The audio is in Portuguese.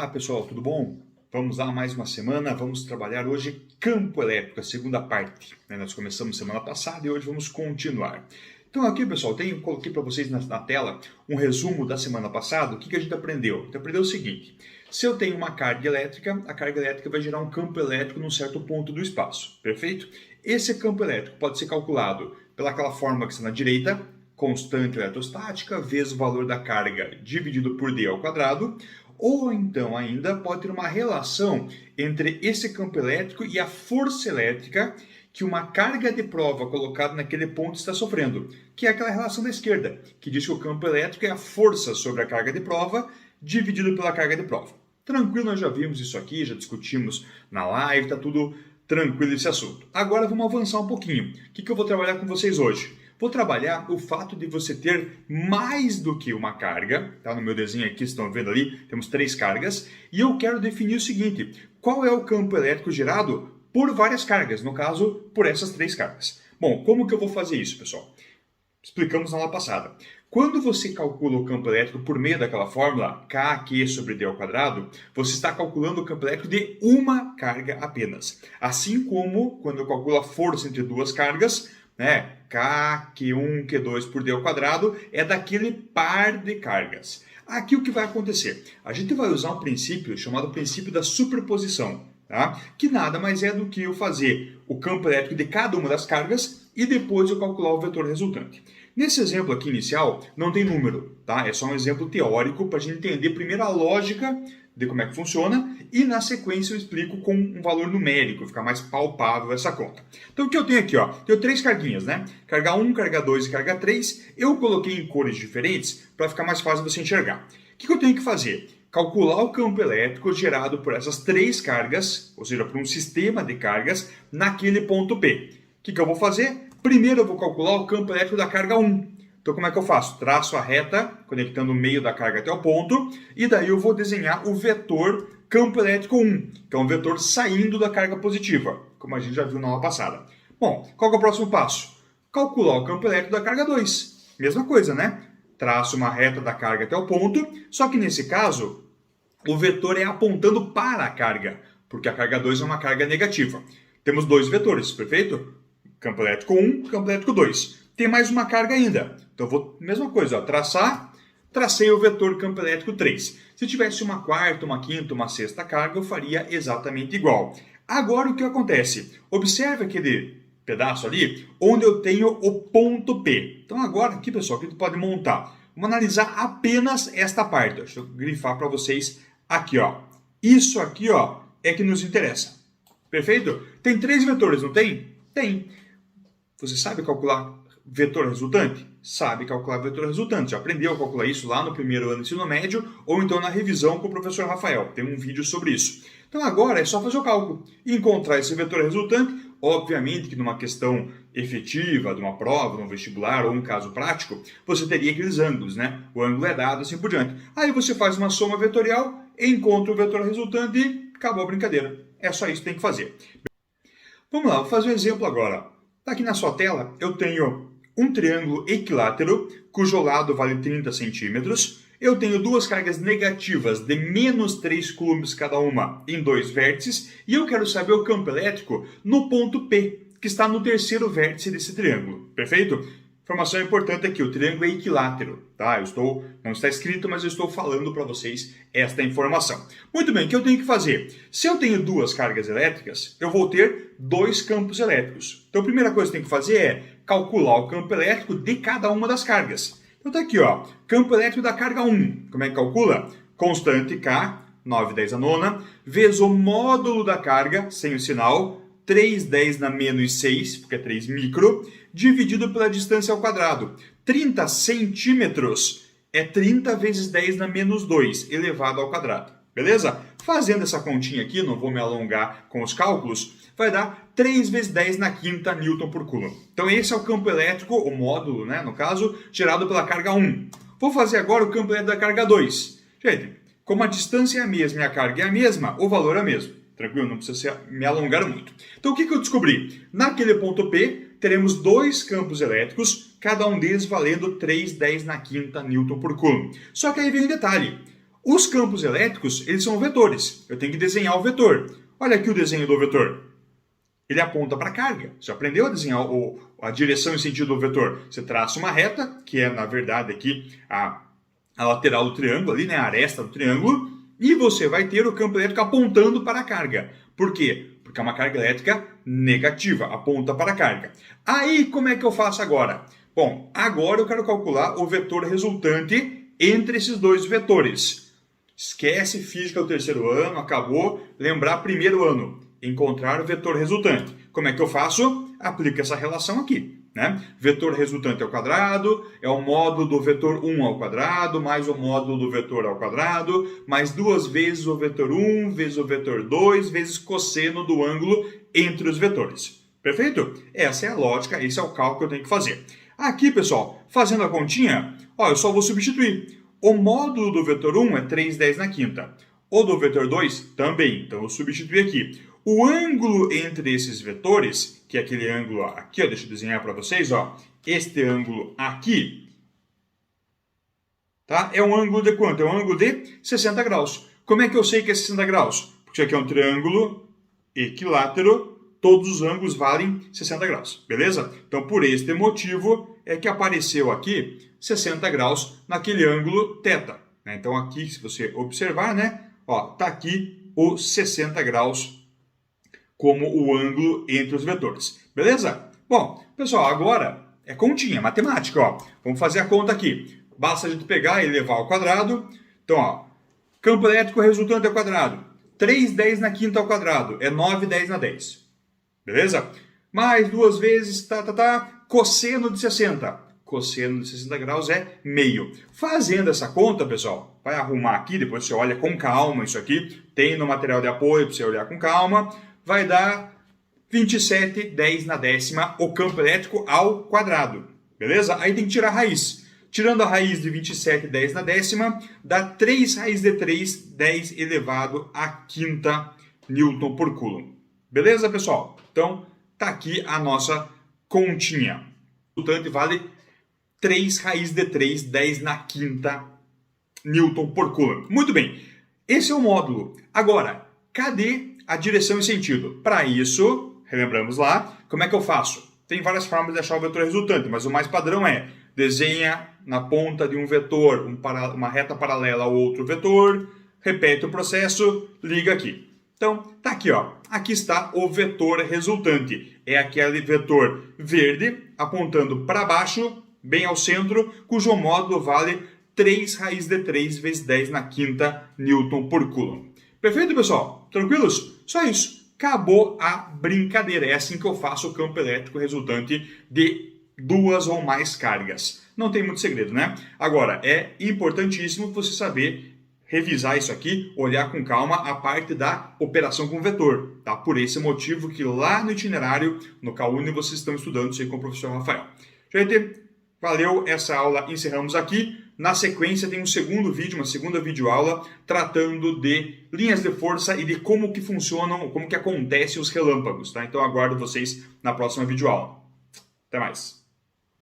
Olá pessoal, tudo bom? Vamos lá mais uma semana, vamos trabalhar hoje campo elétrico, a segunda parte. Nós começamos semana passada e hoje vamos continuar. Então aqui pessoal, coloquei para vocês na tela um resumo da semana passada. O que a gente aprendeu? A gente aprendeu o seguinte: se eu tenho uma carga elétrica, a carga elétrica vai gerar um campo elétrico num certo ponto do espaço, perfeito? Esse campo elétrico pode ser calculado pelaquela fórmula que está na direita, constante eletrostática vezes o valor da carga dividido por d ao quadrado, ou então ainda pode ter uma relação entre esse campo elétrico e a força elétrica que uma carga de prova colocada naquele ponto está sofrendo, que é aquela relação da esquerda, que diz que o campo elétrico é a força sobre a carga de prova dividido pela carga de prova. Tranquilo, nós já vimos isso aqui, já discutimos na live, está tudo tranquilo esse assunto. Agora vamos avançar um pouquinho. O que eu vou trabalhar com vocês hoje? Vou trabalhar o fato de você ter mais do que uma carga, tá? No meu desenho aqui, vocês estão vendo ali, temos 3 cargas, e eu quero definir o seguinte: qual é o campo elétrico gerado por várias cargas, no caso, por essas 3 cargas. Bom, como que eu vou fazer isso, pessoal? Explicamos na aula passada. Quando você calcula o campo elétrico por meio daquela fórmula, Kq sobre d ao quadrado, você está calculando o campo elétrico de uma carga apenas. Assim como quando eu calculo a força entre duas cargas, né? K, Q1, Q2 por d ao quadrado é daquele par de cargas. Aqui o que vai acontecer? A gente vai usar um princípio chamado princípio da superposição, tá? Que nada mais é do que eu fazer o campo elétrico de cada uma das cargas e depois eu calcular o vetor resultante. Nesse exemplo aqui inicial não tem número, tá? É só um exemplo teórico para a gente entender primeiro a lógica de como é que funciona e na sequência eu explico com um valor numérico, ficar mais palpável essa conta. Então o que eu tenho aqui, ó, tenho 3 carguinhas, né? Carga 1, carga 2 e carga 3. Eu coloquei em cores diferentes para ficar mais fácil você enxergar. O que eu tenho que fazer? Calcular o campo elétrico gerado por essas 3 cargas, ou seja, por um sistema de cargas, naquele ponto P. O que eu vou fazer? Primeiro eu vou calcular o campo elétrico da carga 1. Então como é que eu faço? Traço a reta, conectando o meio da carga até o ponto, e daí eu vou desenhar o vetor campo elétrico 1, que é um vetor saindo da carga positiva, como a gente já viu na aula passada. Bom, qual que é o próximo passo? Calcular o campo elétrico da carga 2. Mesma coisa, né? Traço uma reta da carga até o ponto, só que nesse caso, o vetor é apontando para a carga, porque a carga 2 é uma carga negativa. Temos 2 vetores, perfeito? Campo elétrico 1, campo elétrico 2. Tem mais uma carga ainda. Então eu vou, mesma coisa, ó, tracei o vetor campo elétrico 3. Se tivesse uma quarta, uma quinta, uma sexta carga, eu faria exatamente igual. Agora o que acontece? Observe aquele pedaço ali, onde eu tenho o ponto P. Então agora aqui, pessoal, que a gente pode montar? Vamos analisar apenas esta parte. Deixa eu grifar para vocês aqui, ó. Isso aqui, ó, é que nos interessa. Perfeito? Tem 3 vetores, não tem? Tem. Você sabe calcular vetor resultante? Sabe calcular vetor resultante. Já aprendeu a calcular isso lá no primeiro ano do ensino médio ou então na revisão com o professor Rafael. Tem um vídeo sobre isso. Então agora é só fazer o cálculo e encontrar esse vetor resultante. Obviamente que numa questão efetiva, de uma prova, de um vestibular ou um caso prático, você teria aqueles ângulos, né? O ângulo é dado, assim por diante. Aí você faz uma soma vetorial, encontra o vetor resultante e acabou a brincadeira. É só isso que tem que fazer. Vamos lá, vou fazer um exemplo agora. Tá aqui na sua tela, eu tenho um triângulo equilátero, cujo lado vale 30 centímetros. Eu tenho 2 cargas negativas de menos 3 coulombs cada uma em 2 vértices. E eu quero saber o campo elétrico no ponto P, que está no terceiro vértice desse triângulo. Perfeito? Informação importante aqui, o triângulo é equilátero. Tá? Não está escrito, mas eu estou falando para vocês esta informação. Muito bem, o que eu tenho que fazer? Se eu tenho 2 cargas elétricas, eu vou ter 2 campos elétricos. Então a primeira coisa que eu tenho que fazer é calcular o campo elétrico de cada uma das cargas. Então tá aqui, ó, campo elétrico da carga 1. Como é que calcula? Constante K, 9/10 a nona, vezes o módulo da carga, sem o sinal, 3/10 na menos 6, porque é 3 micro, dividido pela distância ao quadrado. 30 centímetros é 30 vezes 10 na menos 2, elevado ao quadrado. Beleza? Fazendo essa continha aqui, não vou me alongar com os cálculos, vai dar 3 vezes 10 na quinta Newton por Coulomb. Então esse é o campo elétrico, o módulo, né, no caso, gerado pela carga 1. Vou fazer agora o campo elétrico da carga 2. Gente, como a distância é a mesma e a carga é a mesma, o valor é o mesmo. Tranquilo? Não precisa me alongar muito. Então o que eu descobri? Naquele ponto P, teremos 2 campos elétricos, cada um deles valendo 3/10 na quinta Newton por Coulomb. Só que aí vem um detalhe. Os campos elétricos, eles são vetores. Eu tenho que desenhar o vetor. Olha aqui o desenho do vetor. Ele aponta para a carga. Você aprendeu a desenhar a direção e sentido do vetor. Você traça uma reta, que é, na verdade, aqui a lateral do triângulo, ali, né, a aresta do triângulo, e você vai ter o campo elétrico apontando para a carga. Por quê? Porque é uma carga elétrica negativa, aponta para a carga. Aí, como é que eu faço agora? Bom, agora eu quero calcular o vetor resultante entre esses dois vetores. Esquece física do terceiro ano, acabou. Lembrar primeiro ano, encontrar o vetor resultante. Como é que eu faço? Aplico essa relação aqui, né? Vetor resultante ao quadrado é o módulo do vetor 1 ao quadrado, mais o módulo do vetor ao quadrado, mais 2 vezes o vetor 1, vezes o vetor 2, vezes cosseno do ângulo entre os vetores. Perfeito? Essa é a lógica, esse é o cálculo que eu tenho que fazer. Aqui, pessoal, fazendo a continha, ó, eu só vou substituir. O módulo do vetor 1 é 3/10 na quinta. O do vetor 2 também, então eu substituo aqui. O ângulo entre esses vetores, que é aquele ângulo aqui, ó, deixa eu desenhar para vocês, ó, este ângulo aqui, tá? É um ângulo de quanto? É um ângulo de 60 graus. Como é que eu sei que é 60 graus? Porque isso aqui é um triângulo equilátero, todos os ângulos valem 60 graus, beleza? Então, por este motivo, é que apareceu aqui 60 graus naquele ângulo θ. Né? Então, aqui, se você observar, né, ó, tá aqui os 60 graus como o ângulo entre os vetores. Beleza? Bom, pessoal, agora é continha, matemática, ó. Vamos fazer a conta aqui. Basta a gente pegar e levar ao quadrado. Então, ó, campo elétrico resultante ao quadrado. 3/10 na quinta ao quadrado é 9/10 na 10. Beleza? Mais 2 vezes, cosseno de 60. Cosseno de 60 graus é meio. Fazendo essa conta, pessoal, vai arrumar aqui, depois você olha com calma isso aqui. Tem no material de apoio para você olhar com calma. Vai dar 27/10 na décima o campo elétrico ao quadrado. Beleza? Aí tem que tirar a raiz. Tirando a raiz de 27/10 na décima, dá 3 raiz de 3, 10 elevado a quinta Newton por Coulomb. Beleza, pessoal? Então, tá aqui a nossa continha. O resultante vale 3 raiz de 3, 10 na quinta Newton por Coulomb. Muito bem. Esse é o módulo. Agora, cadê a direção e sentido? Para isso, relembramos lá, como é que eu faço? Tem várias formas de achar o vetor resultante, mas o mais padrão é desenha na ponta de um vetor uma reta paralela ao outro vetor, repete o processo, liga aqui. Então, tá aqui, ó. Aqui está o vetor resultante. É aquele vetor verde apontando para baixo, bem ao centro, cujo módulo vale 3 raiz de 3 vezes 10 na quinta Newton por Coulomb. Perfeito, pessoal? Tranquilos? Só isso. Acabou a brincadeira. É assim que eu faço o campo elétrico resultante de 2 ou mais cargas. Não tem muito segredo, né? Agora, é importantíssimo você saber revisar isso aqui, olhar com calma a parte da operação com vetor, tá? Por esse motivo que lá no itinerário, no CAUNI, vocês estão estudando isso aí com o professor Rafael. Gente, valeu essa aula, encerramos aqui. Na sequência tem um segundo vídeo, uma segunda videoaula, tratando de linhas de força e de como que funcionam, como que acontecem os relâmpagos, tá? Então aguardo vocês na próxima videoaula. Até mais!